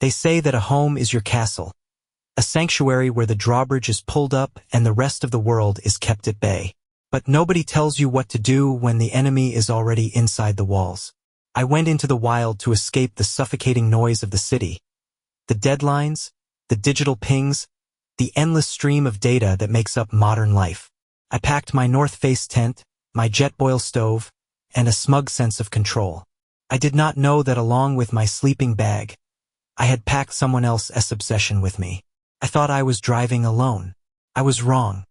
They say that a home is your castle, a sanctuary where the drawbridge is pulled up and the rest of the world is kept at bay. But nobody tells you what to do when the enemy is already inside the walls. I went into the wild to escape the suffocating noise of the city. The deadlines, the digital pings, the endless stream of data that makes up modern life. I packed my North Face tent, my Jetboil stove, and a smug sense of control. I did not know that along with my sleeping bag, I had packed someone else's obsession with me. I thought I was driving alone. I was wrong.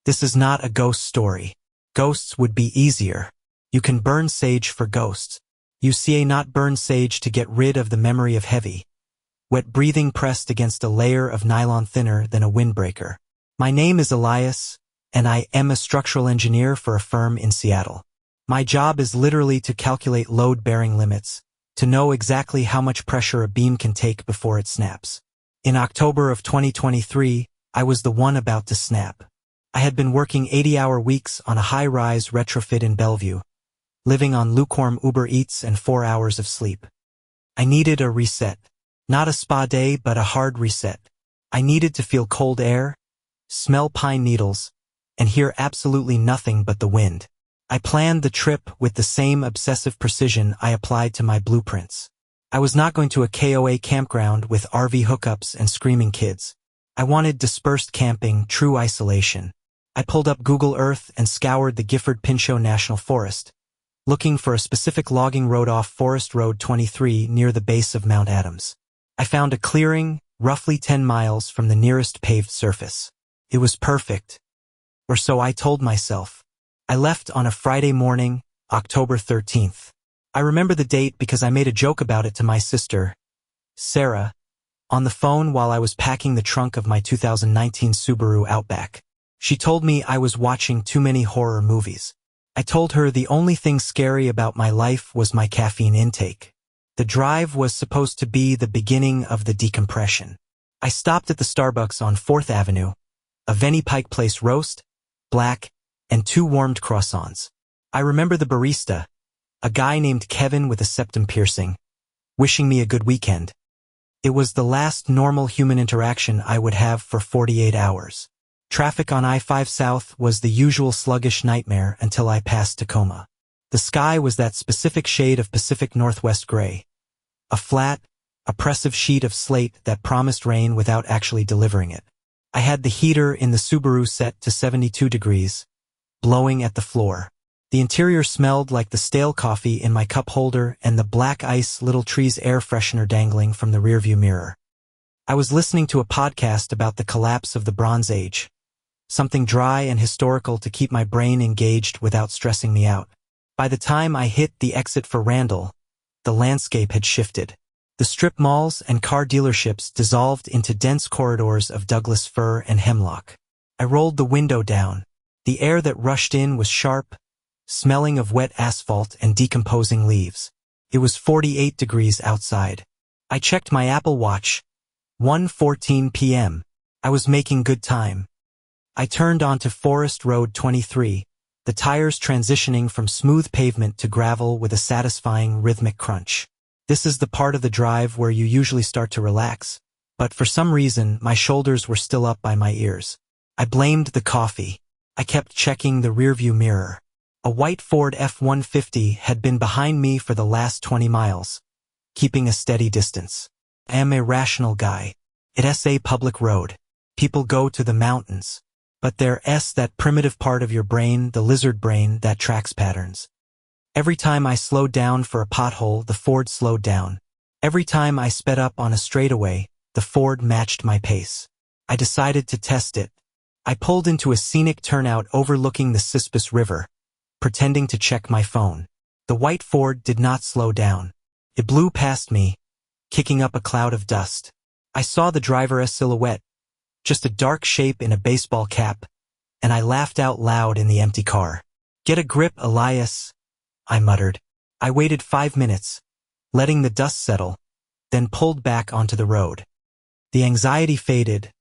This is not a ghost story. Ghosts would be easier. You can burn sage for ghosts. You see, not burn sage to get rid of the memory of heavy, wet breathing pressed against a layer of nylon thinner than a windbreaker. My name is Elias, and I am a structural engineer for a firm in Seattle. My job is literally to calculate load-bearing limits, to know exactly how much pressure a beam can take before it snaps. In October of 2023, I was the one about to snap. I had been working 80-hour weeks on a high-rise retrofit in Bellevue, living on lukewarm Uber Eats and 4 hours of sleep. I needed a reset. Not a spa day, but a hard reset. I needed to feel cold air, smell pine needles, and hear absolutely nothing but the wind. I planned the trip with the same obsessive precision I applied to my blueprints. I was not going to a KOA campground with RV hookups and screaming kids. I wanted dispersed camping, true isolation. I pulled up Google Earth and scoured the Gifford-Pinchot National Forest, looking for a specific logging road off Forest Road 23 near the base of Mount Adams. I found a clearing, roughly 10 miles from the nearest paved surface. It was perfect. Or so I told myself. I left on a Friday morning, October 13th. I remember the date because I made a joke about it to my sister, Sarah, on the phone while I was packing the trunk of my 2019 Subaru Outback. She told me I was watching too many horror movies. I told her the only thing scary about my life was my caffeine intake. The drive was supposed to be the beginning of the decompression. I stopped at the Starbucks on 4th Avenue, a Venny Pike Place roast, black, and 2 warmed croissants. I remember the barista, a guy named Kevin with a septum piercing, wishing me a good weekend. It was the last normal human interaction I would have for 48 hours. Traffic on I-5 South was the usual sluggish nightmare until I passed Tacoma. The sky was that specific shade of Pacific Northwest gray. A flat, oppressive sheet of slate that promised rain without actually delivering it. I had the heater in the Subaru set to 72 degrees, blowing at the floor. The interior smelled like the stale coffee in my cup holder and the black ice Little Trees air freshener dangling from the rearview mirror. I was listening to a podcast about the collapse of the Bronze Age. Something dry and historical to keep my brain engaged without stressing me out. By the time I hit the exit for Randall, the landscape had shifted. The strip malls and car dealerships dissolved into dense corridors of Douglas fir and hemlock. I rolled the window down. The air that rushed in was sharp, smelling of wet asphalt and decomposing leaves. It was 48 degrees outside. I checked my Apple Watch. 1:14 p.m. I was making good time. I turned onto Forest Road 23, the tires transitioning from smooth pavement to gravel with a satisfying rhythmic crunch. This is the part of the drive where you usually start to relax, but for some reason my shoulders were still up by my ears. I blamed the coffee. I kept checking the rearview mirror. A white Ford F-150 had been behind me for the last 20 miles, keeping a steady distance. I am a rational guy. It's a public road. People go to the mountains. But there's that primitive part of your brain, the lizard brain, that tracks patterns. Every time I slowed down for a pothole, the Ford slowed down. Every time I sped up on a straightaway, the Ford matched my pace. I decided to test it. I pulled into a scenic turnout overlooking the Cispus River, pretending to check my phone. The white Ford did not slow down. It blew past me, kicking up a cloud of dust. I saw the driver's silhouette, just a dark shape in a baseball cap, and I laughed out loud in the empty car. "Get a grip, Elias," I muttered. I waited 5 minutes, letting the dust settle, then pulled back onto the road. The anxiety faded,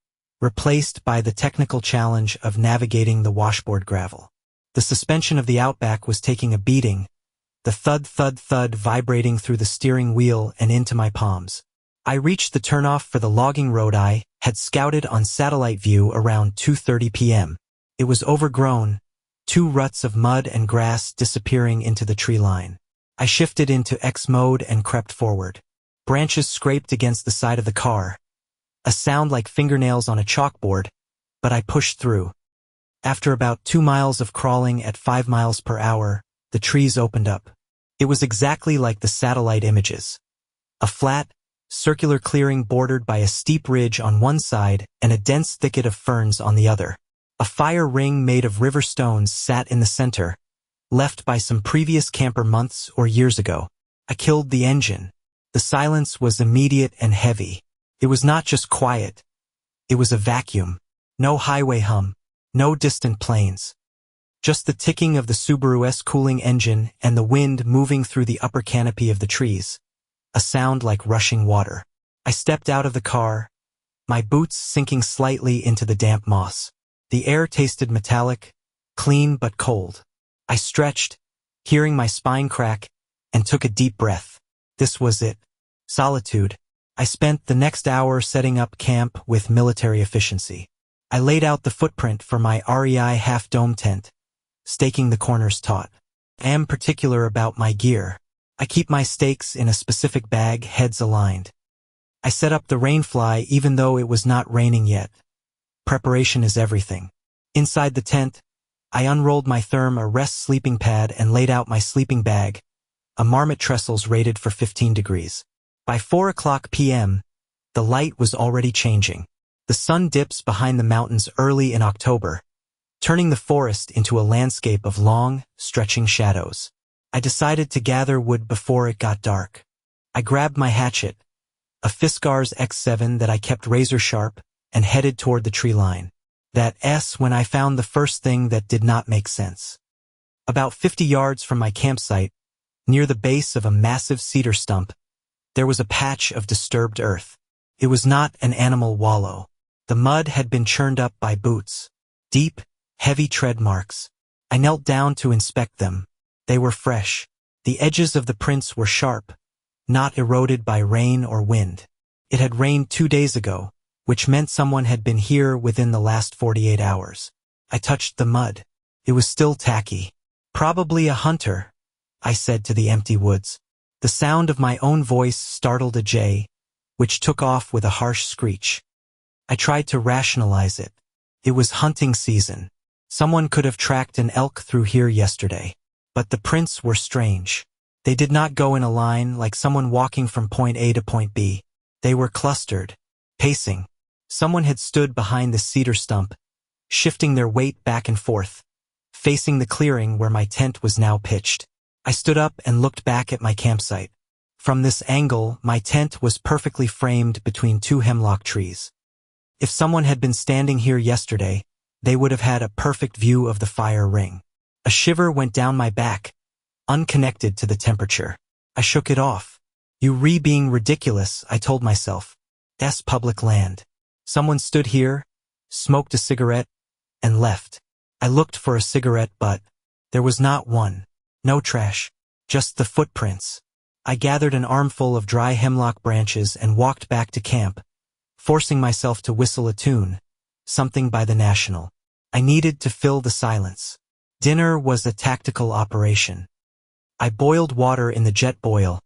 replaced by the technical challenge of navigating the washboard gravel. The suspension of the Outback was taking a beating, the thud-thud-thud vibrating through the steering wheel and into my palms. I reached the turnoff for the logging road I had scouted on satellite view around 2:30 p.m. It was overgrown, 2 ruts of mud and grass disappearing into the tree line. I shifted into X mode and crept forward. Branches scraped against the side of the car, a sound like fingernails on a chalkboard, but I pushed through. After about 2 miles of crawling at 5 miles per hour, the trees opened up. It was exactly like the satellite images. A flat, circular clearing bordered by a steep ridge on one side and a dense thicket of ferns on the other. A fire ring made of river stones sat in the center, left by some previous camper months or years ago. I killed the engine. The silence was immediate and heavy. It was not just quiet. It was a vacuum. No highway hum. No distant planes. Just the ticking of the Subaru's cooling engine and the wind moving through the upper canopy of the trees. A sound like rushing water. I stepped out of the car, my boots sinking slightly into the damp moss. The air tasted metallic, clean but cold. I stretched, hearing my spine crack, and took a deep breath. This was it. Solitude. I spent the next hour setting up camp with military efficiency. I laid out the footprint for my REI half-dome tent, staking the corners taut. I am particular about my gear. I keep my stakes in a specific bag, heads aligned. I set up the rainfly even though it was not raining yet. Preparation is everything. Inside the tent, I unrolled my rest sleeping pad and laid out my sleeping bag, a marmot trestles rated for 15 degrees. By 4:00 p.m., the light was already changing. The sun dips behind the mountains early in October, turning the forest into a landscape of long, stretching shadows. I decided to gather wood before it got dark. I grabbed my hatchet, a Fiskars X7 that I kept razor sharp, and headed toward the tree line. That S when I found the first thing that did not make sense. About 50 yards from my campsite, near the base of a massive cedar stump, there was a patch of disturbed earth. It was not an animal wallow. The mud had been churned up by boots. Deep, heavy tread marks. I knelt down to inspect them. They were fresh. The edges of the prints were sharp, not eroded by rain or wind. It had rained 2 days ago, which meant someone had been here within the last 48 hours. I touched the mud. It was still tacky. Probably a hunter, I said to the empty woods. The sound of my own voice startled a jay, which took off with a harsh screech. I tried to rationalize it. It was hunting season. Someone could have tracked an elk through here yesterday. But the prints were strange. They did not go in a line like someone walking from point A to point B. They were clustered, pacing. Someone had stood behind the cedar stump, shifting their weight back and forth, facing the clearing where my tent was now pitched. I stood up and looked back at my campsite. From this angle, my tent was perfectly framed between 2 hemlock trees. If someone had been standing here yesterday, they would have had a perfect view of the fire ring. A shiver went down my back, unconnected to the temperature. I shook it off. Being ridiculous, I told myself. That's public land. Someone stood here, smoked a cigarette, and left. I looked for a cigarette, but there was not one. No trash, just the footprints. I gathered an armful of dry hemlock branches and walked back to camp, forcing myself to whistle a tune, something by the National. I needed to fill the silence. Dinner was a tactical operation. I boiled water in the jet boil,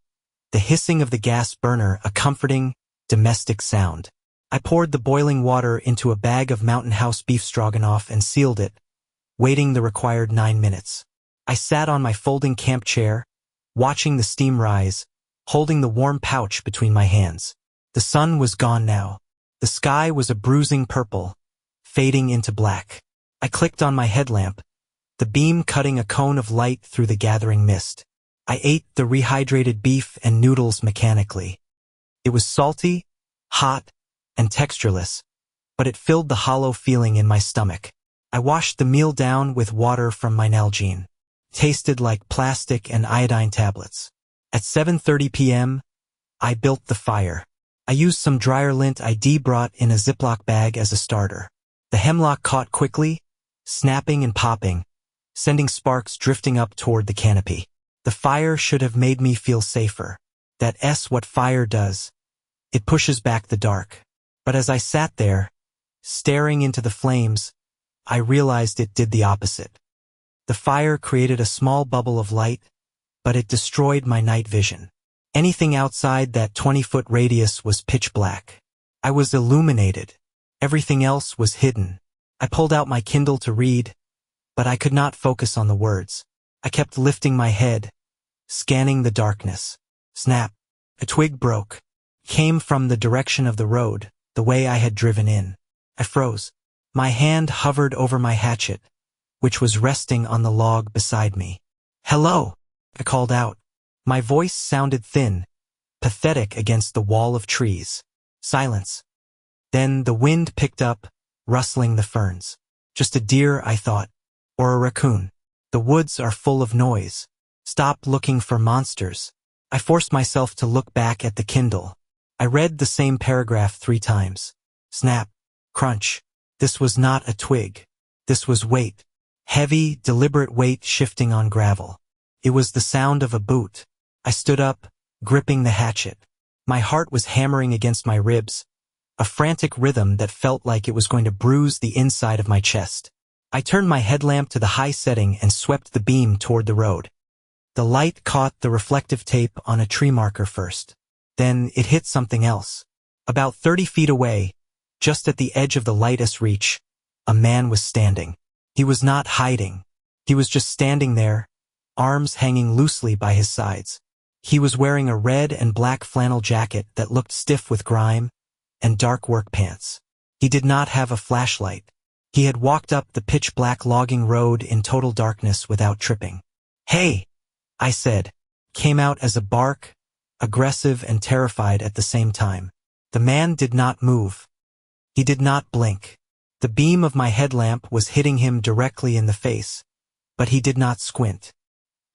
the hissing of the gas burner a comforting, domestic sound. I poured the boiling water into a bag of Mountain House beef stroganoff and sealed it, waiting the required 9 minutes. I sat on my folding camp chair, watching the steam rise, holding the warm pouch between my hands. The sun was gone now. The sky was a bruising purple, fading into black. I clicked on my headlamp, the beam cutting a cone of light through the gathering mist. I ate the rehydrated beef and noodles mechanically. It was salty, hot, and textureless, but it filled the hollow feeling in my stomach. I washed the meal down with water from my Nalgene. Tasted like plastic and iodine tablets. At 7:30 p.m., I built the fire. I used some dryer lint I brought in a Ziploc bag as a starter. The hemlock caught quickly, snapping and popping, sending sparks drifting up toward the canopy. The fire should have made me feel safer. That's what fire does. It pushes back the dark. But as I sat there, staring into the flames, I realized it did the opposite. The fire created a small bubble of light, but it destroyed my night vision. Anything outside that 20-foot radius was pitch black. I was illuminated. Everything else was hidden. I pulled out my Kindle to read, but I could not focus on the words. I kept lifting my head, scanning the darkness. Snap! A twig broke. Came from the direction of the road, the way I had driven in. I froze. My hand hovered over my hatchet, which was resting on the log beside me. "Hello!" I called out. My voice sounded thin, pathetic against the wall of trees. Silence. Then the wind picked up, rustling the ferns. Just a deer, I thought, or a raccoon. The woods are full of noise. Stop looking for monsters. I forced myself to look back at the Kindle. I read the same paragraph 3 times. Snap. Crunch. This was not a twig. This was weight. Heavy, deliberate weight shifting on gravel. It was the sound of a boot. I stood up, gripping the hatchet. My heart was hammering against my ribs, a frantic rhythm that felt like it was going to bruise the inside of my chest. I turned my headlamp to the high setting and swept the beam toward the road. The light caught the reflective tape on a tree marker first. Then it hit something else. About 30 feet away, just at the edge of the lightest reach, a man was standing. He was not hiding. He was just standing there, arms hanging loosely by his sides. He was wearing a red and black flannel jacket that looked stiff with grime, and dark work pants. He did not have a flashlight. He had walked up the pitch-black logging road in total darkness without tripping. "Hey!" I said, came out as a bark, aggressive and terrified at the same time. The man did not move. He did not blink. The beam of my headlamp was hitting him directly in the face, but he did not squint.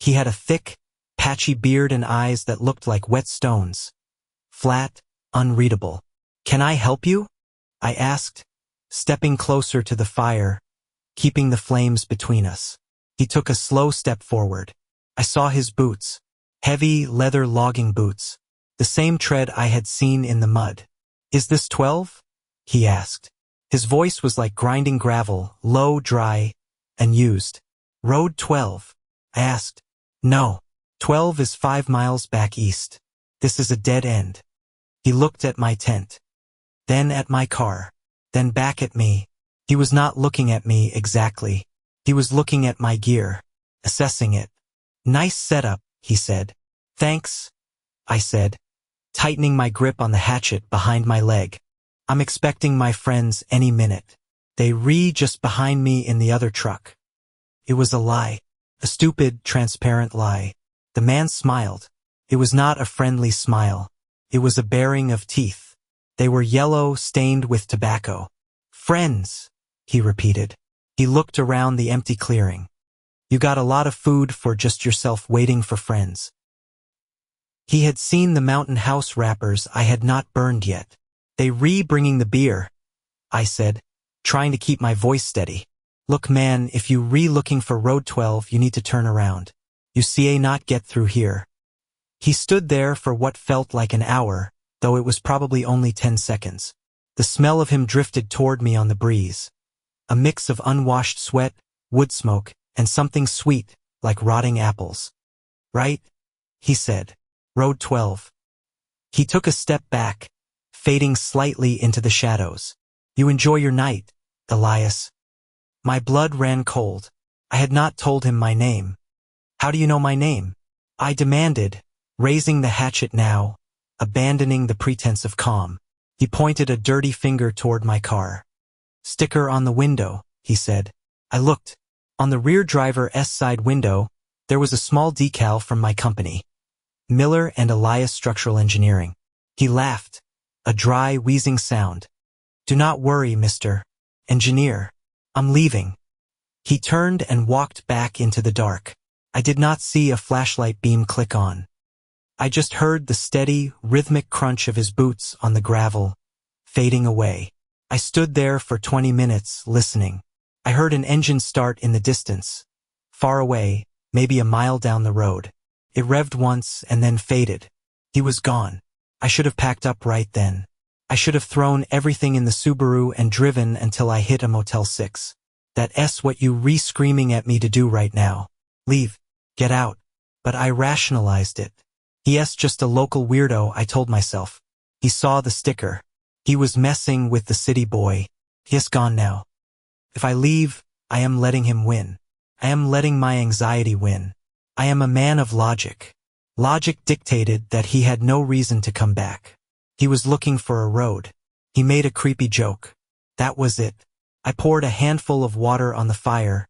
He had a thick, patchy beard and eyes that looked like wet stones. Flat, unreadable. "Can I help you?" I asked, stepping closer to the fire, keeping the flames between us. He took a slow step forward. I saw his boots, heavy leather logging boots, the same tread I had seen in the mud. "Is this 12? He asked. His voice was like grinding gravel, low, dry, and used. "Road 12? I asked. "No. 12 is 5 miles back east. This is a dead end." He looked at my tent, then at my car, then back at me. He was not looking at me exactly. He was looking at my gear, assessing it. "Nice setup," he said. "Thanks," I said, tightening my grip on the hatchet behind my leg. "I'm expecting my friends any minute. They just behind me in the other truck." It was a lie. A stupid, transparent lie. The man smiled. It was not a friendly smile. It was a baring of teeth. They were yellow, stained with tobacco. "Friends," he repeated. He looked around the empty clearing. "You got a lot of food for just yourself waiting for friends." He had seen the mountain house wrappers I had not burned yet. "They bringing the beer," I said, trying to keep my voice steady. "Look man, if you looking for road 12, you need to turn around. You see not get through here." He stood there for what felt like an hour, though it was probably only 10 seconds. The smell of him drifted toward me on the breeze. A mix of unwashed sweat, wood smoke, and something sweet, like rotting apples. "Right?" he said. "Road 12. He took a step back, fading slightly into the shadows. "You enjoy your night, Elias." My blood ran cold. I had not told him my name. "How do you know my name?" I demanded, raising the hatchet now, abandoning the pretense of calm. He pointed a dirty finger toward my car. "Sticker on the window," he said. I looked. On the rear driver's side window, there was a small decal from my company, Miller and Elias Structural Engineering. He laughed, a dry, wheezing sound. "Do not worry, Mr. Engineer. I'm leaving." He turned and walked back into the dark. I did not see a flashlight beam click on. I just heard the steady, rhythmic crunch of his boots on the gravel, fading away. I stood there for 20 minutes, listening. I heard an engine start in the distance, far away, maybe a mile down the road. It revved once and then faded. He was gone. I should have packed up right then. I should have thrown everything in the Subaru and driven until I hit a Motel 6. That's what you re-screaming at me to do right now. Leave. Get out. But I rationalized it. He's just a local weirdo, I told myself. He saw the sticker. He was messing with the city boy. He's gone now. If I leave, I am letting him win. I am letting my anxiety win. I am a man of logic. Logic dictated that he had no reason to come back. He was looking for a road. He made a creepy joke. That was it. I poured a handful of water on the fire,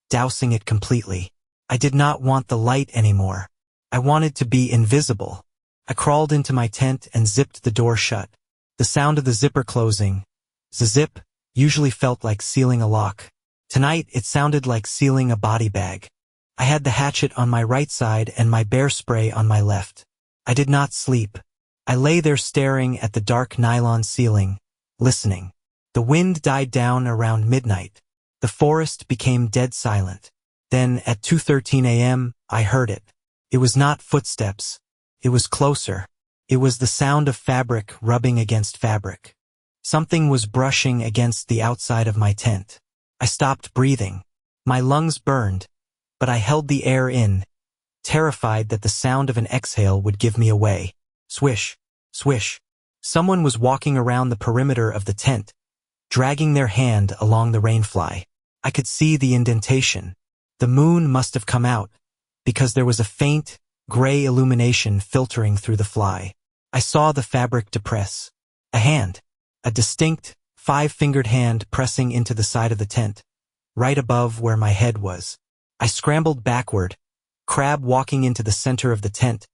dousing it completely. I did not want the light anymore. I wanted to be invisible. I crawled into my tent and zipped the door shut. The sound of the zipper closing, zip, usually felt like sealing a lock. Tonight it sounded like sealing a body bag. I had the hatchet on my right side and my bear spray on my left. I did not sleep. I lay there staring at the dark nylon ceiling, listening. The wind died down around midnight. The forest became dead silent. Then, at 2:13 a.m., I heard it. It was not footsteps. It was closer. It was the sound of fabric rubbing against fabric. Something was brushing against the outside of my tent. I stopped breathing. My lungs burned, but I held the air in, terrified that the sound of an exhale would give me away. Swish, swish. Someone was walking around the perimeter of the tent, dragging their hand along the rainfly. I could see the indentation. The moon must have come out, because there was a faint, gray illumination filtering through the fly. I saw the fabric depress. A hand. A distinct, 5-fingered hand pressing into the side of the tent, right above where my head was. I scrambled backward, crab walking into the center of the tent,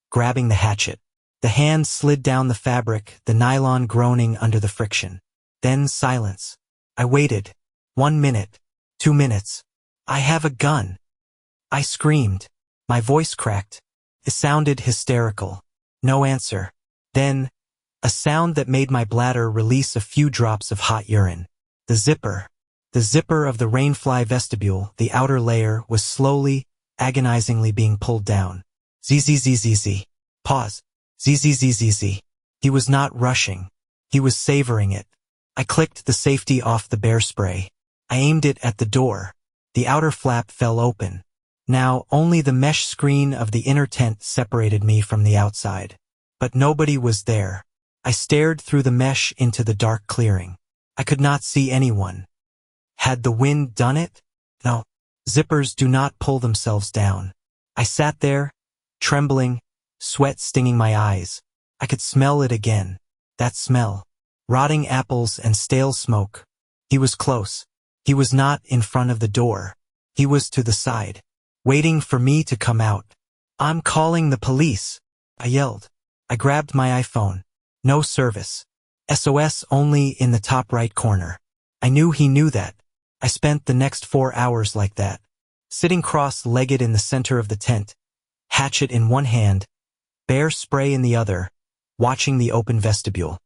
grabbing the hatchet. The hand slid down the fabric, the nylon groaning under the friction. Then silence. I waited. 1 minute. 2 minutes. I have a gun. I screamed. My voice cracked. It sounded hysterical. No answer. Then, a sound that made my bladder release a few drops of hot urine. The zipper. The zipper of the rainfly vestibule, the outer layer, was slowly, agonizingly being pulled down. Zzz. Pause. Zzz. He was not rushing. He was savoring it. I clicked the safety off the bear spray. I aimed it at the door. The outer flap fell open. Now only the mesh screen of the inner tent separated me from the outside. But nobody was there. I stared through the mesh into the dark clearing. I could not see anyone. Had the wind done it? No. Zippers do not pull themselves down. I sat there, trembling, sweat stinging my eyes. I could smell it again. That smell. Rotting apples and stale smoke. He was close. He was not in front of the door. He was to the side, waiting for me to come out. I'm calling the police, I yelled. I grabbed my iPhone. No service. SOS only in the top right corner. I knew he knew that. I spent the next 4 hours like that, sitting cross-legged in the center of the tent, hatchet in one hand, bear spray in the other, watching the open vestibule.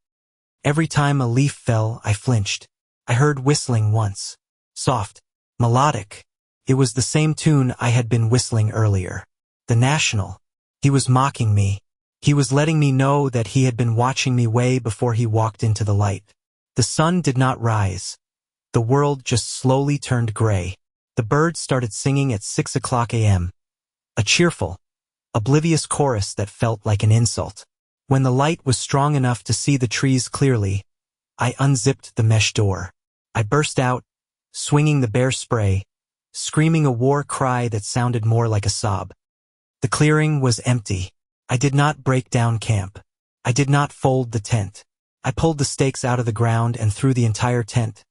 Every time a leaf fell, I flinched. I heard whistling once. Soft. Melodic. It was the same tune I had been whistling earlier. The National. He was mocking me. He was letting me know that he had been watching me way before he walked into the light. The sun did not rise. The world just slowly turned gray. The birds started singing at 6 o'clock a.m. A cheerful, oblivious chorus that felt like an insult. When the light was strong enough to see the trees clearly, I unzipped the mesh door. I burst out, swinging the bear spray, screaming a war cry that sounded more like a sob. The clearing was empty. I did not break down camp. I did not fold the tent. I pulled the stakes out of the ground and threw the entire tent,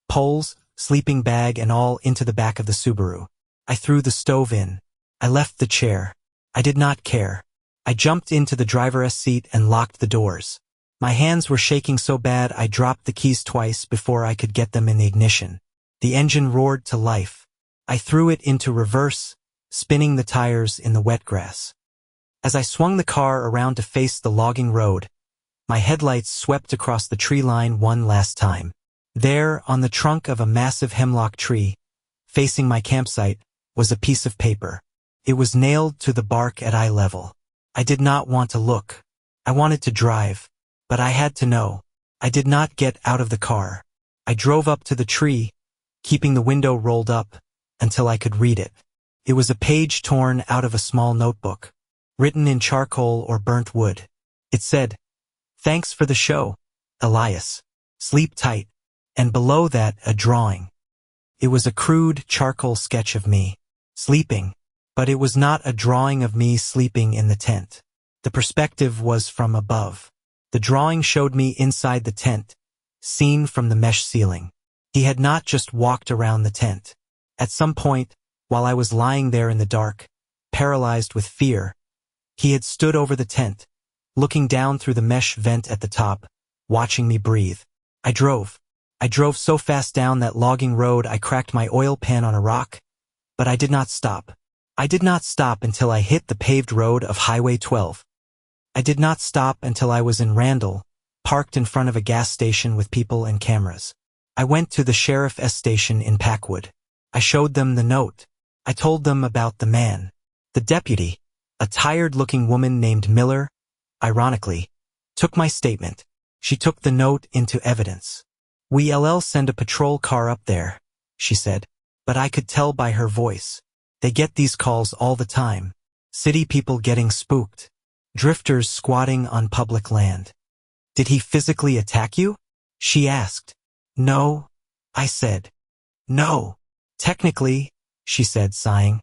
poles, sleeping bag and all, into the back of the Subaru. I threw the stove in. I left the chair. I did not care. I jumped into the driver's seat and locked the doors. My hands were shaking so bad I dropped the keys twice before I could get them in the ignition. The engine roared to life. I threw it into reverse, spinning the tires in the wet grass. As I swung the car around to face the logging road, my headlights swept across the tree line one last time. There, on the trunk of a massive hemlock tree, facing my campsite, was a piece of paper. It was nailed to the bark at eye level. I did not want to look. I wanted to drive, but I had to know. I did not get out of the car. I drove up to the tree, keeping the window rolled up, until I could read it. It was a page torn out of a small notebook, written in charcoal or burnt wood. It said, "Thanks for the show, Elias. Sleep tight." And below that, a drawing. It was a crude charcoal sketch of me, sleeping, but it was not a drawing of me sleeping in the tent. The perspective was from above. The drawing showed me inside the tent, seen from the mesh ceiling. He had not just walked around the tent. At some point, while I was lying there in the dark, paralyzed with fear, he had stood over the tent, looking down through the mesh vent at the top, watching me breathe. I drove so fast down that logging road I cracked my oil pan on a rock, but I did not stop. I did not stop until I hit the paved road of Highway 12. I did not stop until I was in Randall, parked in front of a gas station with people and cameras. I went to the sheriff's station in Packwood. I showed them the note. I told them about the man. The deputy, a tired-looking woman named Miller, ironically, took my statement. She took the note into evidence. "We'll send a patrol car up there," she said. But I could tell by her voice. They get these calls all the time. City people getting spooked. Drifters squatting on public land. "Did he physically attack you?" she asked. "No," I said. "No. Technically," she said, sighing.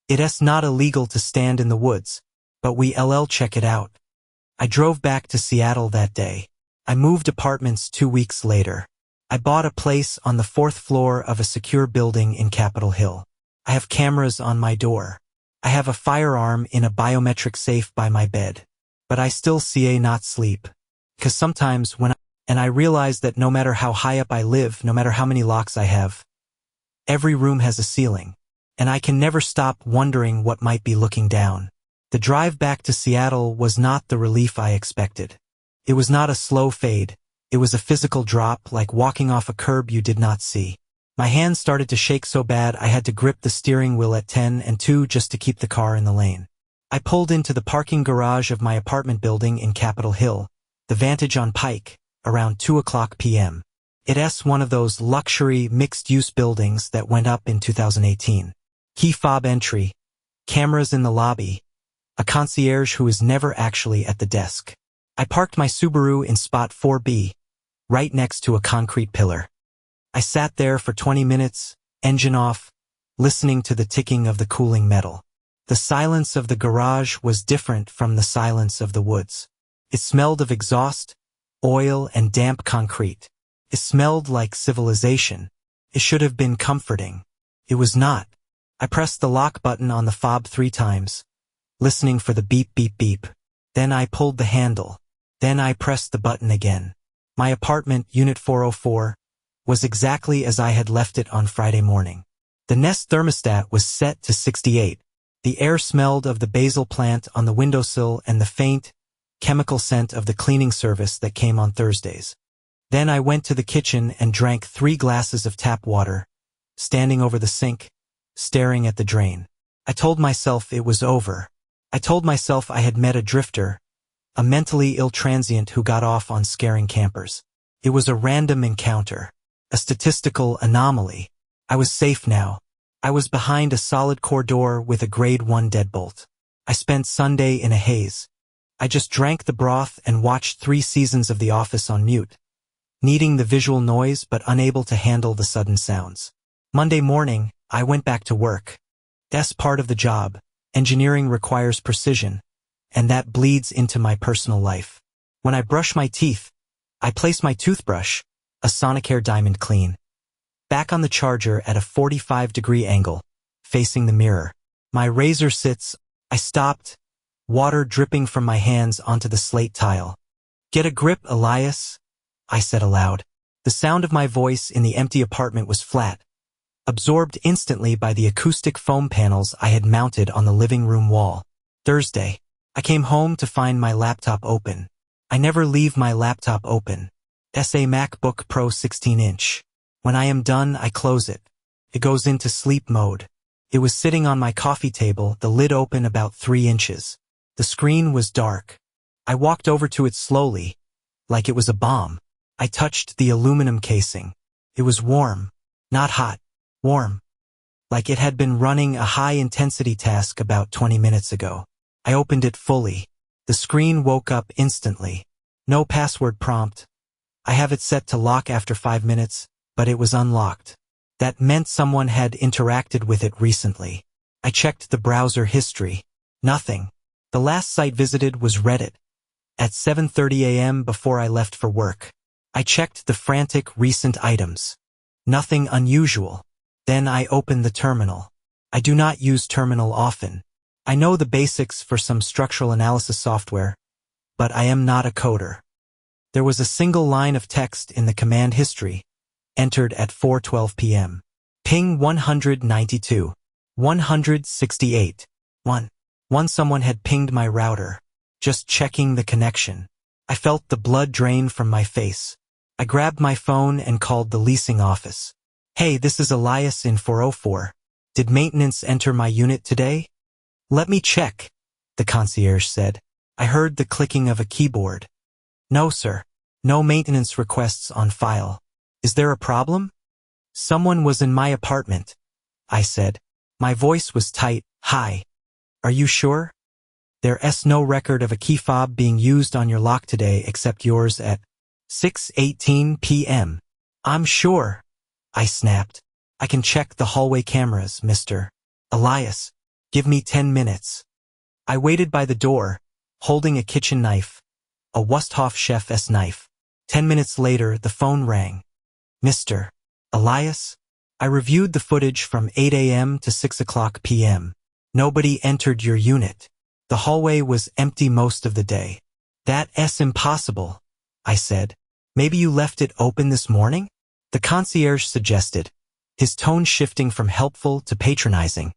"It's not illegal to stand in the woods, but we'll check it out." I drove back to Seattle that day. I moved apartments 2 weeks later. I bought a place on the 4th floor of a secure building in Capitol Hill. I have cameras on my door. I have a firearm in a biometric safe by my bed. But I still not sleep. 'Cause sometimes and I realize that no matter how high up I live, no matter how many locks I have, every room has a ceiling. And I can never stop wondering what might be looking down. The drive back to Seattle was not the relief I expected. It was not a slow fade. It was a physical drop, like walking off a curb you did not see. My hands started to shake so bad I had to grip the steering wheel at 10 and 2 just to keep the car in the lane. I pulled into the parking garage of my apartment building in Capitol Hill, the Vantage on Pike, around 2:00 p.m. It's one of those luxury, mixed-use buildings that went up in 2018. Key fob entry, cameras in the lobby, a concierge who is never actually at the desk. I parked my Subaru in spot 4B, right next to a concrete pillar. I sat there for 20 minutes, engine off, listening to the ticking of the cooling metal. The silence of the garage was different from the silence of the woods. It smelled of exhaust, oil, and damp concrete. It smelled like civilization. It should have been comforting. It was not. I pressed the lock button on the fob 3 times, listening for the beep beep beep. Then I pulled the handle. Then I pressed the button again. My apartment, Unit 404, was exactly as I had left it on Friday morning. The Nest thermostat was set to 68. The air smelled of the basil plant on the windowsill and the faint, chemical scent of the cleaning service that came on Thursdays. Then I went to the kitchen and drank 3 glasses of tap water, standing over the sink, staring at the drain. I told myself it was over. I told myself I had met a drifter, a mentally ill transient who got off on scaring campers. It was a random encounter, a statistical anomaly. I was safe now. I was behind a solid core door with a grade 1 deadbolt. I spent Sunday in a haze. I just drank the broth and watched 3 seasons of The Office on mute, needing the visual noise but unable to handle the sudden sounds. Monday morning, I went back to work. That's part of the job. Engineering requires precision, and that bleeds into my personal life. When I brush my teeth, I place my toothbrush, a Sonicare Diamond Clean, back on the charger at a 45-degree angle, facing the mirror. My razor sits. I stopped, water dripping from my hands onto the slate tile. "Get a grip, Elias," I said aloud. The sound of my voice in the empty apartment was flat, absorbed instantly by the acoustic foam panels I had mounted on the living room wall. Thursday. I came home to find my laptop open. I never leave my laptop open. It's a MacBook Pro 16-inch. When I am done, I close it. It goes into sleep mode. It was sitting on my coffee table, the lid open about 3 inches. The screen was dark. I walked over to it slowly, like it was a bomb. I touched the aluminum casing. It was warm, not hot, warm, like it had been running a high-intensity task about 20 minutes ago. I opened it fully. The screen woke up instantly. No password prompt. I have it set to lock after 5 minutes, but it was unlocked. That meant someone had interacted with it recently. I checked the browser history. Nothing. The last site visited was Reddit. At 7:30 a.m. before I left for work. I checked the frantic recent items. Nothing unusual. Then I opened the terminal. I do not use terminal often. I know the basics for some structural analysis software, but I am not a coder. There was a single line of text in the command history, entered at 4:12 p.m. Ping 192. 168. 1. Someone had pinged my router. Just checking the connection. I felt the blood drain from my face. I grabbed my phone and called the leasing office. Hey, this is Elias in 404. Did maintenance enter my unit today? Let me check, the concierge said. I heard the clicking of a keyboard. No, sir. No maintenance requests on file. Is there a problem? Someone was in my apartment, I said. My voice was tight. Hi. Are you sure? There's no record of a key fob being used on your lock today except yours at 6:18 p.m. I'm sure, I snapped. I can check the hallway cameras, Mr. Elias. Give me 10 minutes. I waited by the door, holding a kitchen knife, a Wusthof chef's knife. 10 minutes later, the phone rang. Mr. Elias? I reviewed the footage from 8 a.m. to 6 o'clock p.m. Nobody entered your unit. The hallway was empty most of the day. That's impossible, I said. Maybe you left it open this morning? The concierge suggested, his tone shifting from helpful to patronizing.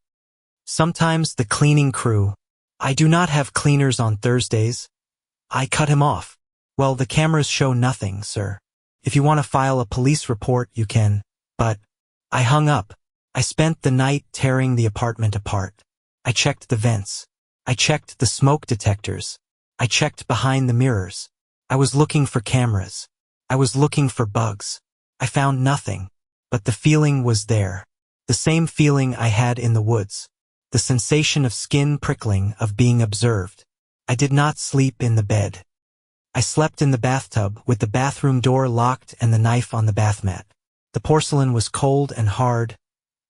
Sometimes the cleaning crew. I do not have cleaners on Thursdays. I cut him off. Well, the cameras show nothing, sir. If you want to file a police report, you can. But I hung up. I spent the night tearing the apartment apart. I checked the vents. I checked the smoke detectors. I checked behind the mirrors. I was looking for cameras. I was looking for bugs. I found nothing. But the feeling was there. The same feeling I had in the woods. The sensation of skin prickling, of being observed. I did not sleep in the bed. I slept in the bathtub with the bathroom door locked and the knife on the bath mat. The porcelain was cold and hard,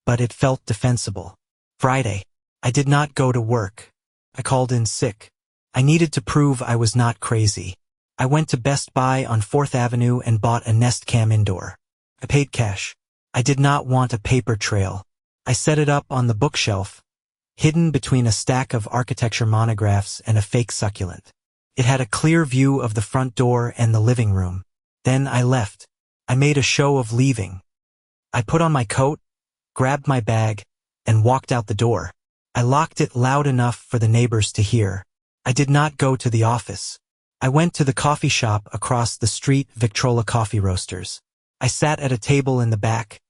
but it felt defensible. Friday. I did not go to work. I called in sick. I needed to prove I was not crazy. I went to Best Buy on 4th Avenue and bought a Nest Cam indoor. I paid cash. I did not want a paper trail. I set it up on the bookshelf, hidden between a stack of architecture monographs and a fake succulent. It had a clear view of the front door and the living room. Then I left. I made a show of leaving. I put on my coat, grabbed my bag, and walked out the door. I locked it loud enough for the neighbors to hear. I did not go to the office. I went to the coffee shop across the street, Victrola Coffee Roasters. I sat at a table in the back,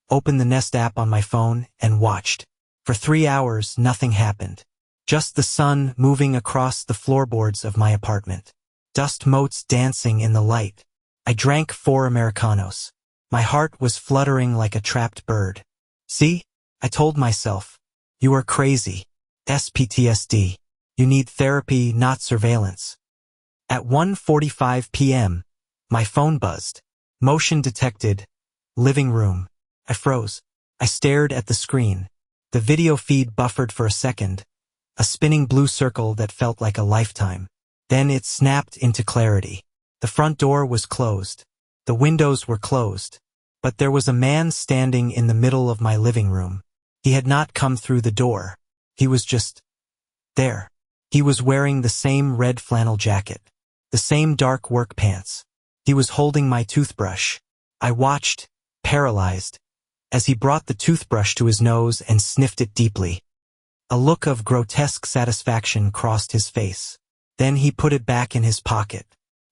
opened the Nest app on my phone, and watched. For 3 hours, nothing happened. Just the sun moving across the floorboards of my apartment. Dust motes dancing in the light. I drank 4 Americanos. My heart was fluttering like a trapped bird. See? I told myself. You are crazy. PTSD. You need therapy, not surveillance. At 1:45 p.m., my phone buzzed. Motion detected. Living room. I froze. I stared at the screen. The video feed buffered for a second. A spinning blue circle that felt like a lifetime. Then it snapped into clarity. The front door was closed. The windows were closed. But there was a man standing in the middle of my living room. He had not come through the door. He was just there. He was wearing the same red flannel jacket. The same dark work pants. He was holding my toothbrush. I watched, paralyzed, as he brought the toothbrush to his nose and sniffed it deeply. A look of grotesque satisfaction crossed his face. Then he put it back in his pocket.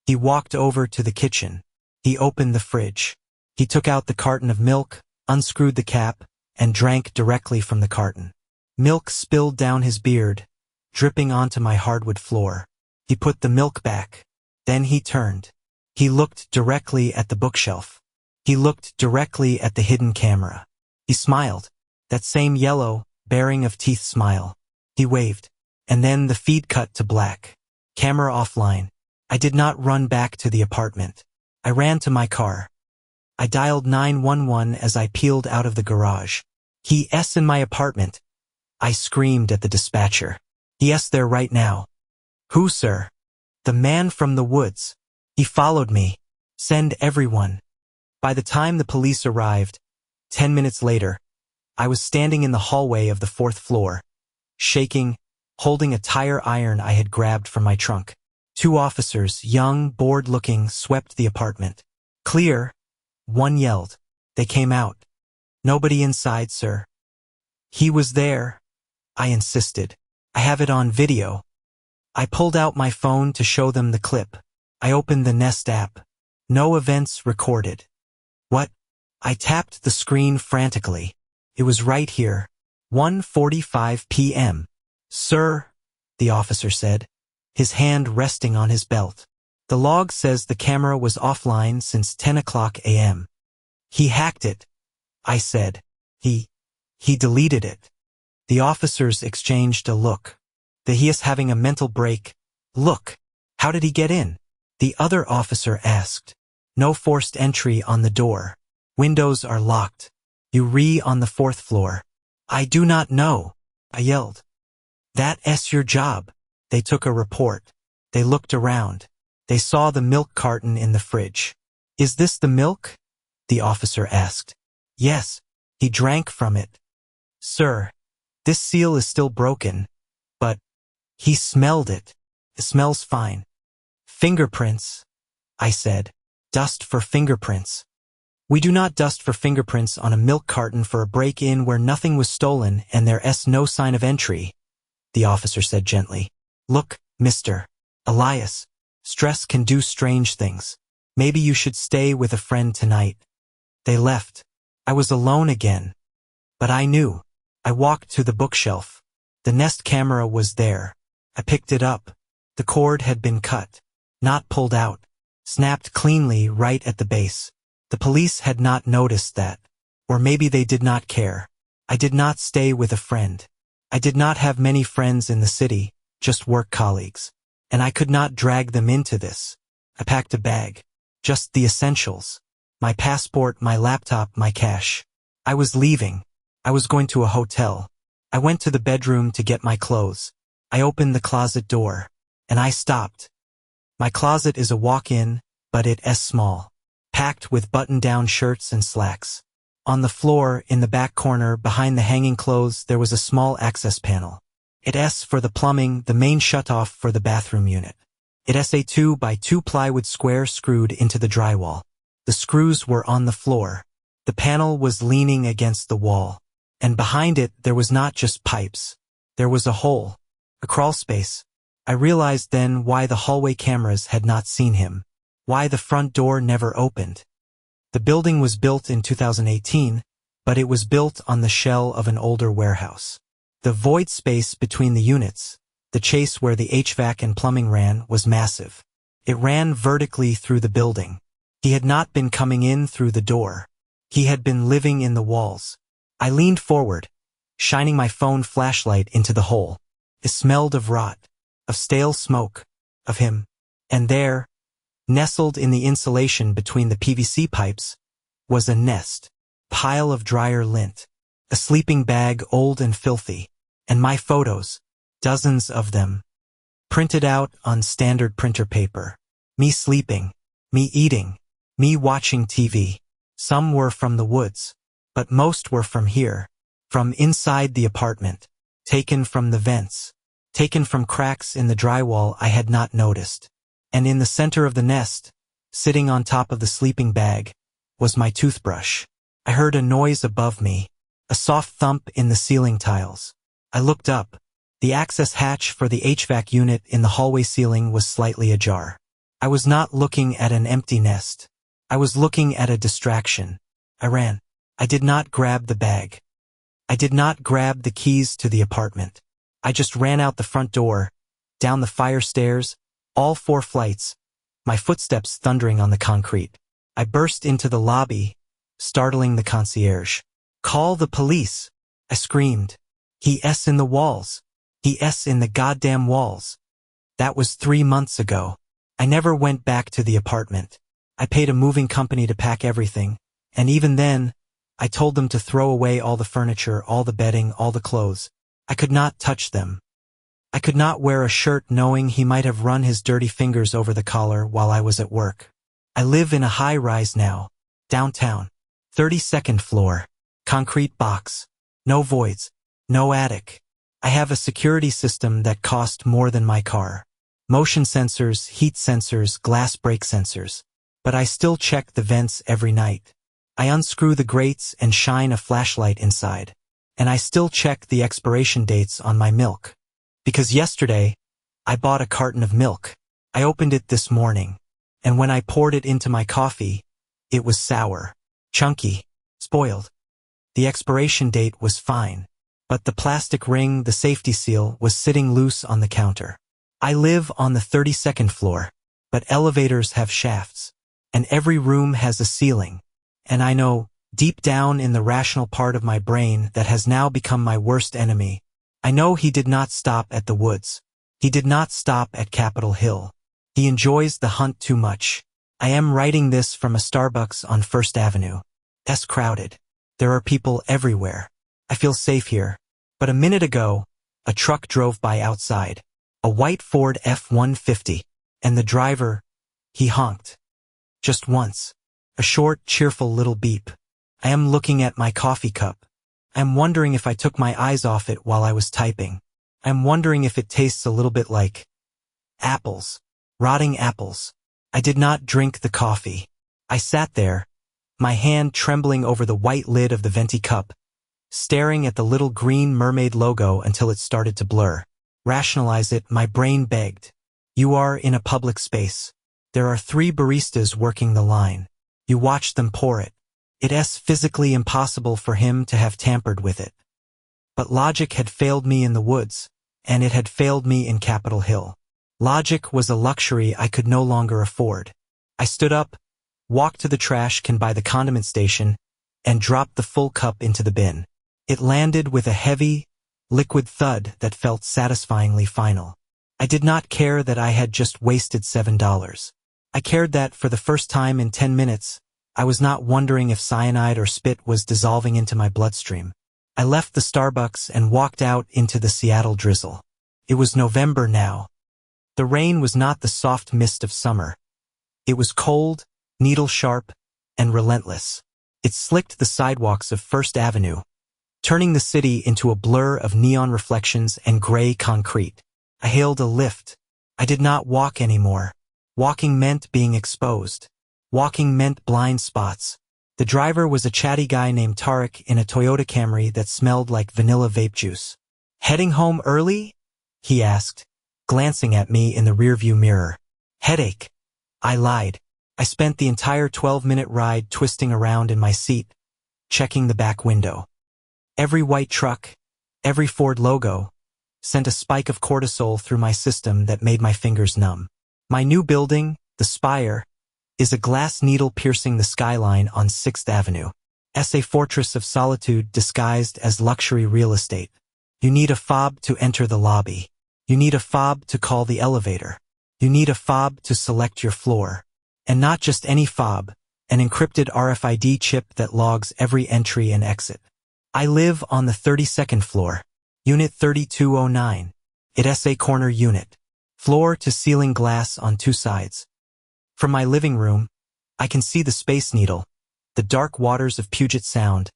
He walked over to the kitchen. He opened the fridge. He took out the carton of milk, unscrewed the cap, and drank directly from the carton. Milk spilled down his beard, dripping onto my hardwood floor. He put the milk back. Then he turned. He looked directly at the bookshelf. He looked directly at the hidden camera. He smiled. That same yellow, baring of teeth smile. He waved. And then the feed cut to black. Camera offline. I did not run back to the apartment. I ran to my car. I dialed 911 as I peeled out of the garage. He's in my apartment. I screamed at the dispatcher. He's there right now. Who, sir? The man from the woods. He followed me. Send everyone. By the time the police arrived, 10 minutes later, I was standing in the hallway of the 4th floor, shaking, holding a tire iron I had grabbed from my trunk. 2 officers, young, bored-looking, swept the apartment. Clear, one yelled. They came out. Nobody inside, sir. He was there, I insisted. I have it on video. I pulled out my phone to show them the clip. I opened the Nest app. No events recorded. What? I tapped the screen frantically. It was right here. 1:45 p.m. Sir, the officer said, his hand resting on his belt. The log says the camera was offline since 10 o'clock a.m. He hacked it, I said. He deleted it. The officers exchanged a look. He is having a mental break. Look, how did he get in? The other officer asked. No forced entry on the door. Windows are locked. You on the 4th floor. I do not know, I yelled. That's your job. They took a report. They looked around. They saw the milk carton in the fridge. Is this the milk? The officer asked. Yes. He drank from it. Sir, this seal is still broken, but he smelled it. It smells fine. Fingerprints, I said. Dust for fingerprints. We do not dust for fingerprints on a milk carton for a break-in where nothing was stolen and there's no sign of entry, the officer said gently. Look, Mr. Elias, stress can do strange things. Maybe you should stay with a friend tonight. They left. I was alone again. But I knew. I walked to the bookshelf. The Nest camera was there. I picked it up. The cord had been cut. Not pulled out. Snapped cleanly right at the base. The police had not noticed that. Or maybe they did not care. I did not stay with a friend. I did not have many friends in the city, just work colleagues. And I could not drag them into this. I packed a bag. Just the essentials. My passport, my laptop, my cash. I was leaving. I was going to a hotel. I went to the bedroom to get my clothes. I opened the closet door. And I stopped. My closet is a walk-in, but it's small. Packed with button-down shirts and slacks. On the floor, in the back corner, behind the hanging clothes, there was a small access panel. It's for the plumbing, the main shutoff for the bathroom unit. It's a 2x2 plywood square screwed into the drywall. The screws were on the floor. The panel was leaning against the wall. And behind it, there was not just pipes. There was a hole. A crawl space. I realized then why the hallway cameras had not seen him. Why the front door never opened. The building was built in 2018, but it was built on the shell of an older warehouse. The void space between the units, the chase where the HVAC and plumbing ran, was massive. It ran vertically through the building. He had not been coming in through the door. He had been living in the walls. I leaned forward, shining my phone flashlight into the hole. It smelled of rot, of stale smoke, of him. And there, nestled in the insulation between the PVC pipes, was a nest, pile of dryer lint, a sleeping bag old and filthy, and my photos, dozens of them, printed out on standard printer paper. Me sleeping, me eating, me watching TV. Some were from the woods, but most were from here, from inside the apartment, taken from the vents, taken from cracks in the drywall I had not noticed. And in the center of the nest, sitting on top of the sleeping bag, was my toothbrush. I heard a noise above me, a soft thump in the ceiling tiles. I looked up. The access hatch for the HVAC unit in the hallway ceiling was slightly ajar. I was not looking at an empty nest. I was looking at a distraction. I ran. I did not grab the bag. I did not grab the keys to the apartment. I just ran out the front door, down the fire stairs, All 4 flights, my footsteps thundering on the concrete. I burst into the lobby, startling the concierge. "Call the police!" I screamed. "He's in the walls. He's in the goddamn walls." That was 3 months ago. I never went back to the apartment. I paid a moving company to pack everything, and even then, I told them to throw away all the furniture, all the bedding, all the clothes. I could not touch them. I could not wear a shirt knowing he might have run his dirty fingers over the collar while I was at work. I live in a high-rise now, downtown, 32nd floor, concrete box, no voids, no attic. I have a security system that cost more than my car. Motion sensors, heat sensors, glass break sensors. But I still check the vents every night. I unscrew the grates and shine a flashlight inside. And I still check the expiration dates on my milk. Because yesterday, I bought a carton of milk. I opened it this morning. And when I poured it into my coffee, it was sour, chunky, spoiled. The expiration date was fine. But the plastic ring, the safety seal, was sitting loose on the counter. I live on the 32nd floor, but elevators have shafts, and every room has a ceiling. And I know, deep down in the rational part of my brain that has now become my worst enemy, I know he did not stop at the woods. He did not stop at Capitol Hill. He enjoys the hunt too much. I am writing this from a Starbucks on First Avenue. It's crowded. There are people everywhere. I feel safe here. But a minute ago, a truck drove by outside. A white Ford F-150. And the driver, he honked. Just once. A short, cheerful little beep. I am looking at my coffee cup. I am wondering if I took my eyes off it while I was typing. I am wondering if it tastes a little bit like apples. Rotting apples. I did not drink the coffee. I sat there, my hand trembling over the white lid of the venti cup, staring at the little green mermaid logo until it started to blur. Rationalize it, my brain begged. You are in a public space. There are 3 baristas working the line. You watch them pour it. It is physically impossible for him to have tampered with it. But logic had failed me in the woods, and it had failed me in Capitol Hill. Logic was a luxury I could no longer afford. I stood up, walked to the trash can by the condiment station, and dropped the full cup into the bin. It landed with a heavy, liquid thud that felt satisfyingly final. I did not care that I had just wasted $7. I cared that, for the first time in 10 minutes, I was not wondering if cyanide or spit was dissolving into my bloodstream. I left the Starbucks and walked out into the Seattle drizzle. It was November now. The rain was not the soft mist of summer. It was cold, needle-sharp, and relentless. It slicked the sidewalks of First Avenue, turning the city into a blur of neon reflections and gray concrete. I hailed a lift. I did not walk anymore. Walking meant being exposed. Walking meant blind spots. The driver was a chatty guy named Tarek in a Toyota Camry that smelled like vanilla vape juice. "Heading home early?" he asked, glancing at me in the rearview mirror. "Headache." I lied. I spent the entire 12-minute ride twisting around in my seat, checking the back window. Every white truck, every Ford logo, sent a spike of cortisol through my system that made my fingers numb. My new building, the Spire, is a glass needle piercing the skyline on 6th Avenue. It's a fortress of solitude disguised as luxury real estate. You need a fob to enter the lobby. You need a fob to call the elevator. You need a fob to select your floor. And not just any fob, an encrypted RFID chip that logs every entry and exit. I live on the 32nd floor, Unit 3209. It is a corner unit. Floor-to-ceiling glass on 2 sides. From my living room, I can see the Space Needle, the dark waters of Puget Sound,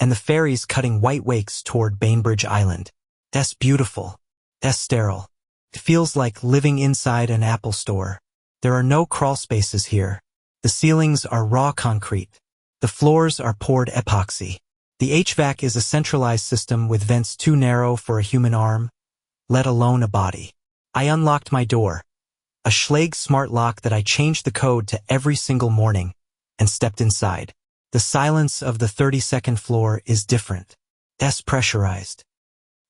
and the ferries cutting white wakes toward Bainbridge Island. That's beautiful. That's sterile. It feels like living inside an Apple store. There are no crawl spaces here. The ceilings are raw concrete. The floors are poured epoxy. The HVAC is a centralized system with vents too narrow for a human arm, let alone a body. I unlocked my door, a Schlage smart lock that I changed the code to every single morning, and stepped inside. The silence of the 32nd floor is different. It's pressurized.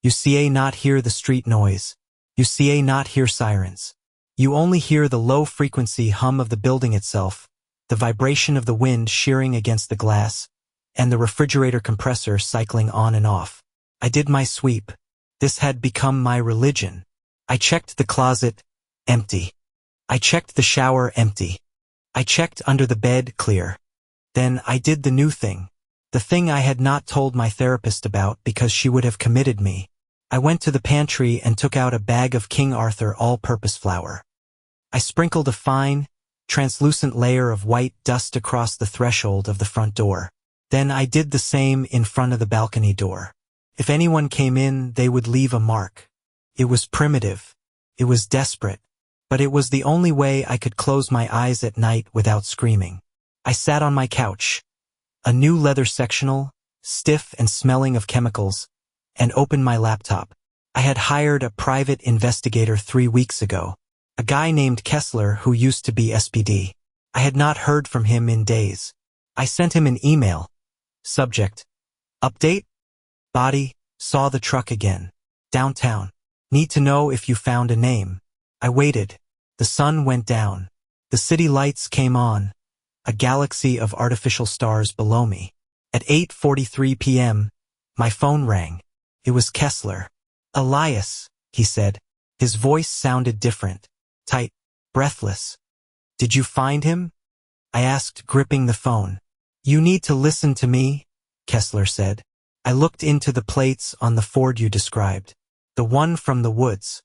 You see not hear the street noise. You see not hear sirens. You only hear the low-frequency hum of the building itself, the vibration of the wind shearing against the glass, and the refrigerator compressor cycling on and off. I did my sweep. This had become my religion. I checked the closet, empty. I checked the shower, empty. I checked under the bed, clear. Then I did the new thing. The thing I had not told my therapist about because she would have committed me. I went to the pantry and took out a bag of King Arthur all-purpose flour. I sprinkled a fine, translucent layer of white dust across the threshold of the front door. Then I did the same in front of the balcony door. If anyone came in, they would leave a mark. It was primitive. It was desperate. But it was the only way I could close my eyes at night without screaming. I sat on my couch, a new leather sectional, stiff and smelling of chemicals, and opened my laptop. I had hired a private investigator 3 weeks ago, a guy named Kessler who used to be SPD. I had not heard from him in days. I sent him an email. Subject: Update? Body: saw the truck again. Downtown. Need to know if you found a name. I waited. The sun went down. The city lights came on. A galaxy of artificial stars below me. At 8:43 p.m., my phone rang. It was Kessler. Elias, he said. His voice sounded different. Tight. Breathless. Did you find him? I asked, gripping the phone. You need to listen to me, Kessler said. I looked into the plates on the Ford you described. The one from the woods.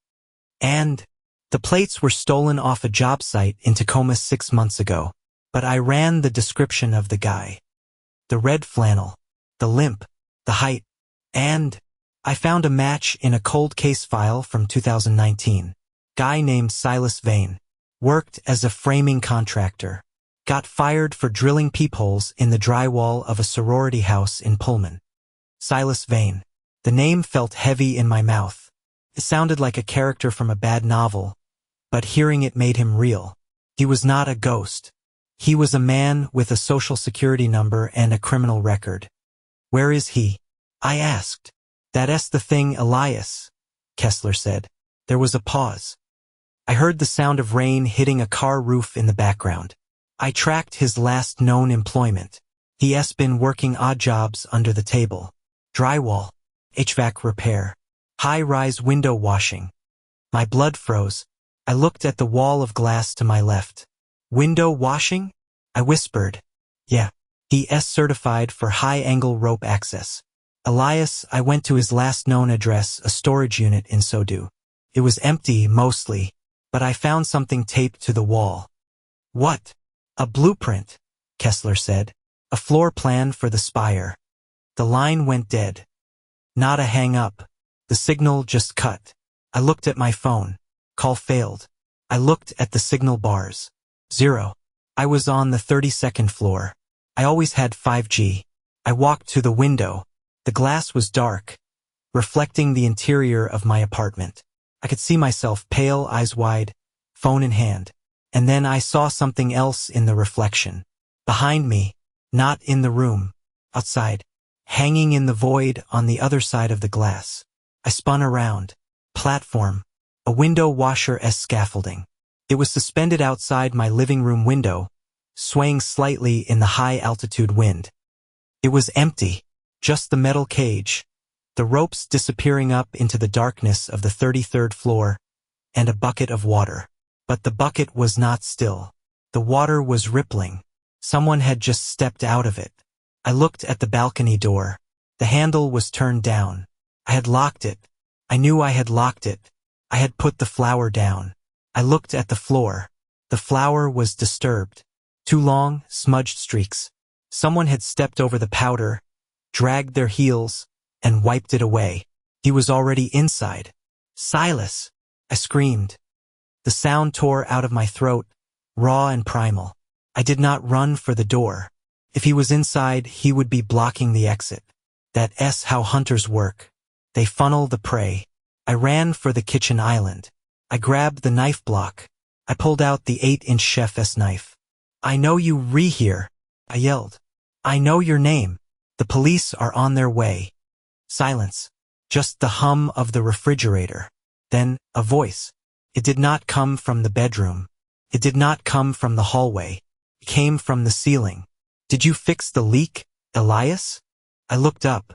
And the plates were stolen off a job site in Tacoma 6 months ago. But I ran the description of the guy. The red flannel, the limp, the height, and I found a match in a cold case file from 2019. Guy named Silas Vane. Worked as a framing contractor. Got fired for drilling peepholes in the drywall of a sorority house in Pullman. Silas Vane. The name felt heavy in my mouth. It sounded like a character from a bad novel, but hearing it made him real. He was not a ghost. He was a man with a social security number and a criminal record. Where is he? I asked. That's the thing, Elias, Kessler said. There was a pause. I heard the sound of rain hitting a car roof in the background. I tracked his last known employment. He's been working odd jobs under the table. Drywall, HVAC repair, high-rise window washing. My blood froze. I looked at the wall of glass to my left. Window washing? I whispered. Yeah. He's certified for high-angle rope access. Elias, I went to his last known address, a storage unit in Sodu. It was empty, mostly, but I found something taped to the wall. What? A blueprint, Kessler said. A floor plan for the spire. The line went dead. Not a hang-up. The signal just cut. I looked at my phone. Call failed. I looked at the signal bars. 0. I was on the 32nd floor. I always had 5G. I walked to the window. The glass was dark, reflecting the interior of my apartment. I could see myself, pale, eyes wide, phone in hand. And then I saw something else in the reflection. Behind me, not in the room, outside, hanging in the void on the other side of the glass. I spun around. Platform. A window washer-esque scaffolding. It was suspended outside my living room window, swaying slightly in the high-altitude wind. It was empty, just the metal cage, the ropes disappearing up into the darkness of the 33rd floor, and a bucket of water. But the bucket was not still. The water was rippling. Someone had just stepped out of it. I looked at the balcony door. The handle was turned down. I had locked it. I knew I had locked it. I had put the flour down. I looked at the floor. The flour was disturbed. 2 long, smudged streaks. Someone had stepped over the powder, dragged their heels, and wiped it away. He was already inside. Silas! I screamed. The sound tore out of my throat, raw and primal. I did not run for the door. If he was inside, he would be blocking the exit. That's how hunters work. They funnel the prey. I ran for the kitchen island. I grabbed the knife block. I pulled out the 8-inch chef's knife. I know you here, I yelled. I know your name. The police are on their way. Silence. Just the hum of the refrigerator. Then, a voice. It did not come from the bedroom. It did not come from the hallway. It came from the ceiling. Did you fix the leak, Elias? I looked up.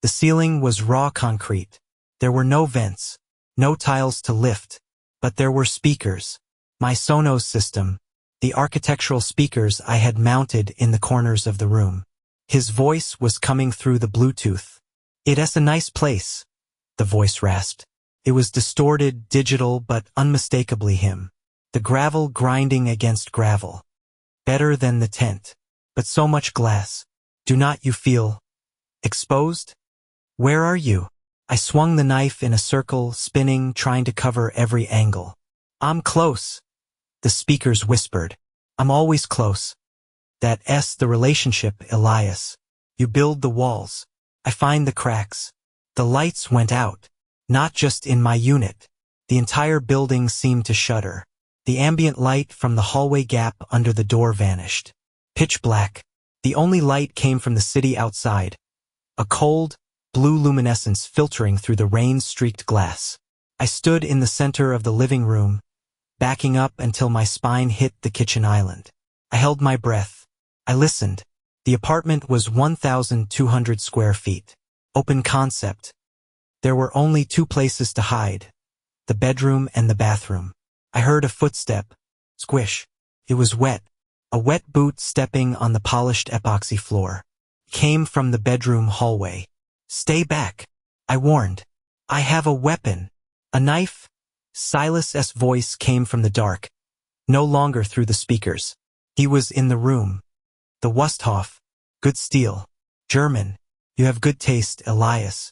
The ceiling was raw concrete. There were no vents, no tiles to lift, but there were speakers. My Sonos system, the architectural speakers I had mounted in the corners of the room. His voice was coming through the Bluetooth. "It's a nice place," the voice rasped. It was distorted, digital, but unmistakably him. The gravel grinding against gravel. Better than the tent. But so much glass. Do not you feel exposed? Where are you? I swung the knife in a circle, spinning, trying to cover every angle. "I'm close," the speakers whispered. "I'm always close. That's the relationship, Elias. You build the walls. I find the cracks." The lights went out. Not just in my unit. The entire building seemed to shudder. The ambient light from the hallway gap under the door vanished. Pitch black. The only light came from the city outside. A cold, blue luminescence filtering through the rain-streaked glass. I stood in the center of the living room, backing up until my spine hit the kitchen island. I held my breath. I listened. The apartment was 1,200 square feet. Open concept. There were only two places to hide, the bedroom and the bathroom. I heard a footstep. Squish. It was wet. A wet boot stepping on the polished epoxy floor. It came from the bedroom hallway. "Stay back," I warned. "I have a weapon." A knife? Silas's voice came from the dark, no longer through the speakers. He was in the room. "The Wusthof. Good steel. German. You have good taste, Elias."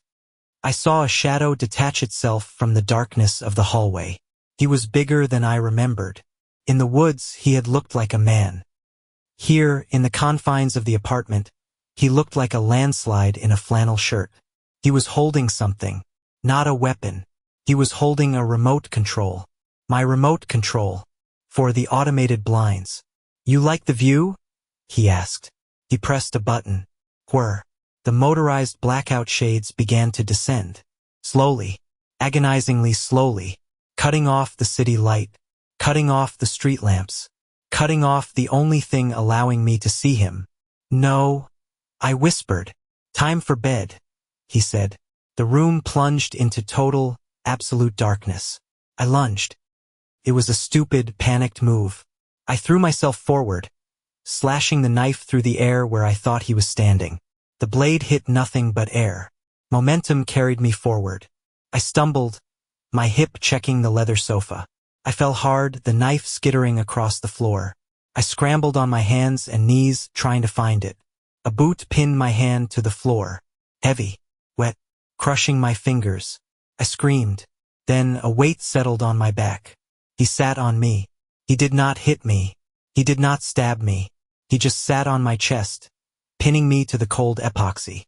I saw a shadow detach itself from the darkness of the hallway. He was bigger than I remembered. In the woods, he had looked like a man. Here, in the confines of the apartment, he looked like a landslide in a flannel shirt. He was holding something, not a weapon. He was holding a remote control. My remote control. For the automated blinds. "You like the view?" he asked. He pressed a button. Whir. The motorized blackout shades began to descend. Slowly, agonizingly slowly, cutting off the city light, cutting off the street lamps, cutting off the only thing allowing me to see him. "No," I whispered. "Time for bed," he said. The room plunged into total, absolute darkness. I lunged. It was a stupid, panicked move. I threw myself forward, slashing the knife through the air where I thought he was standing. The blade hit nothing but air. Momentum carried me forward. I stumbled, my hip checking the leather sofa. I fell hard, the knife skittering across the floor. I scrambled on my hands and knees, trying to find it. A boot pinned my hand to the floor. Heavy, wet, crushing my fingers. I screamed. Then a weight settled on my back. He sat on me. He did not hit me. He did not stab me. He just sat on my chest, pinning me to the cold epoxy.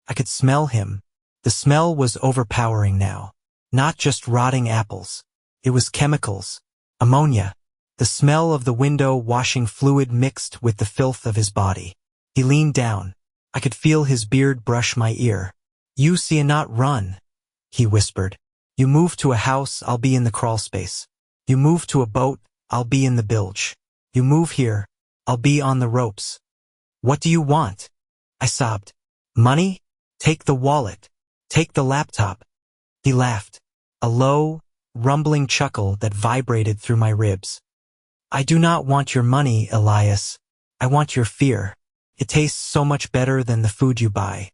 I could smell him. The smell was overpowering now. Not just rotting apples. It was chemicals. Ammonia. The smell of the window washing fluid mixed with the filth of his body. He leaned down. I could feel his beard brush my ear. "You see not run," he whispered. "You move to a house, I'll be in the crawl space. You move to a boat, I'll be in the bilge. You move here, I'll be on the ropes. What do you want?" I sobbed. "Money? Take the wallet. Take the laptop." He laughed. A low, rumbling chuckle that vibrated through my ribs. "I do not want your money, Elias. I want your fear. It tastes so much better than the food you buy."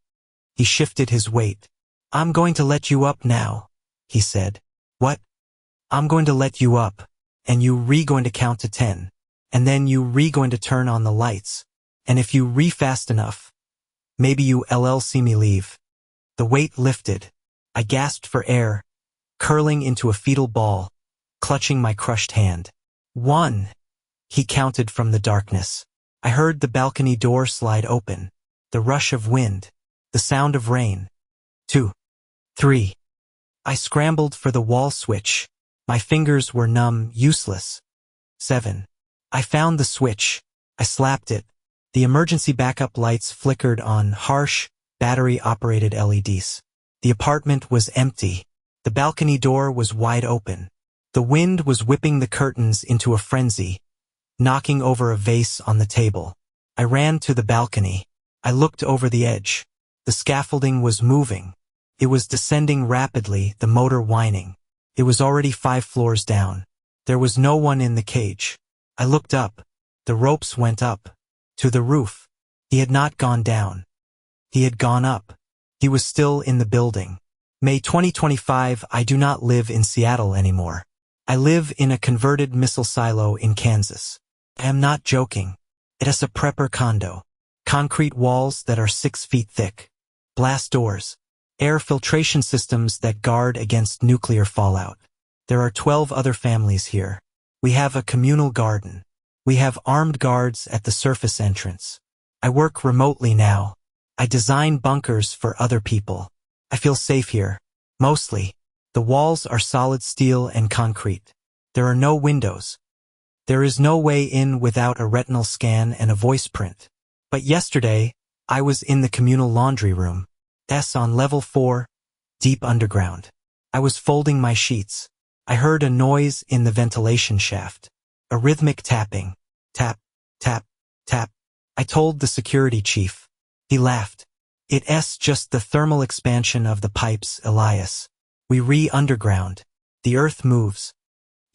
He shifted his weight. "I'm going to let you up now," he said. "What?" "I'm going to let you up, and you going to count to 10, and then you going to turn on the lights, and if you fast enough, maybe you see me leave." The weight lifted. I gasped for air, curling into a fetal ball, clutching my crushed hand. 1, he counted from the darkness. I heard the balcony door slide open, the rush of wind, the sound of rain. 2, 3. I scrambled for the wall switch. My fingers were numb, useless. 7. I found the switch. I slapped it. The emergency backup lights flickered on, harsh, battery-operated LEDs. The apartment was empty. The balcony door was wide open. The wind was whipping the curtains into a frenzy, knocking over a vase on the table. I ran to the balcony. I looked over the edge. The scaffolding was moving. It was descending rapidly, the motor whining. It was already 5 floors down. There was no one in the cage. I looked up. The ropes went up. To the roof. He had not gone down. He had gone up. He was still in the building. May 2025. I do not live in Seattle anymore. I live in a converted missile silo in Kansas. I am not joking. It is a prepper condo. Concrete walls that are 6 feet thick. Blast doors. Air filtration systems that guard against nuclear fallout. There are 12 other families here. We have a communal garden. We have armed guards at the surface entrance. I work remotely now. I design bunkers for other people. I feel safe here. Mostly. The walls are solid steel and concrete. There are no windows. There is no way in without a retinal scan and a voice print. But yesterday, I was in the communal laundry room. On level 4, deep underground. I was folding my sheets. I heard a noise in the ventilation shaft. A rhythmic tapping. Tap, tap, tap. I told the security chief. He laughed. It's just the thermal expansion of the pipes, Elias. We re-underground. The earth moves.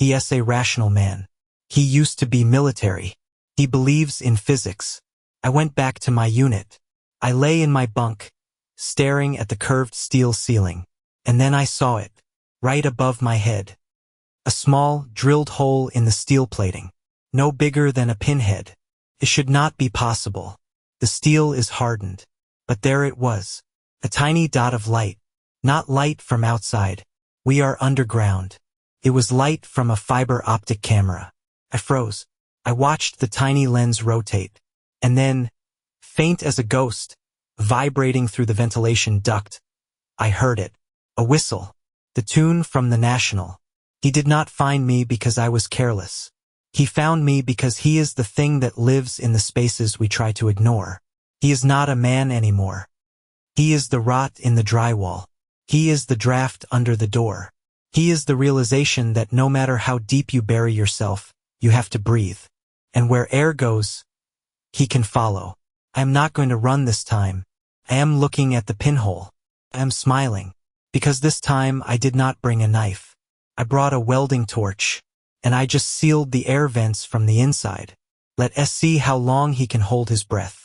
He is a rational man. He used to be military. He believes in physics. I went back to my unit. I lay in my bunk, staring at the curved steel ceiling. And then I saw it, right above my head. A small, drilled hole in the steel plating. No bigger than a pinhead. It should not be possible. The steel is hardened. But there it was. A tiny dot of light. Not light from outside. We are underground. It was light from a fiber optic camera. I froze. I watched the tiny lens rotate. And then, faint as a ghost, vibrating through the ventilation duct, I heard it. A whistle. The tune from the National. He did not find me because I was careless. He found me because he is the thing that lives in the spaces we try to ignore. He is not a man anymore. He is the rot in the drywall. He is the draft under the door. He is the realization that no matter how deep you bury yourself, you have to breathe. And where air goes, he can follow. I am not going to run this time. I am looking at the pinhole. I am smiling. Because this time I did not bring a knife. I brought a welding torch. And I just sealed the air vents from the inside. Let us see how long he can hold his breath.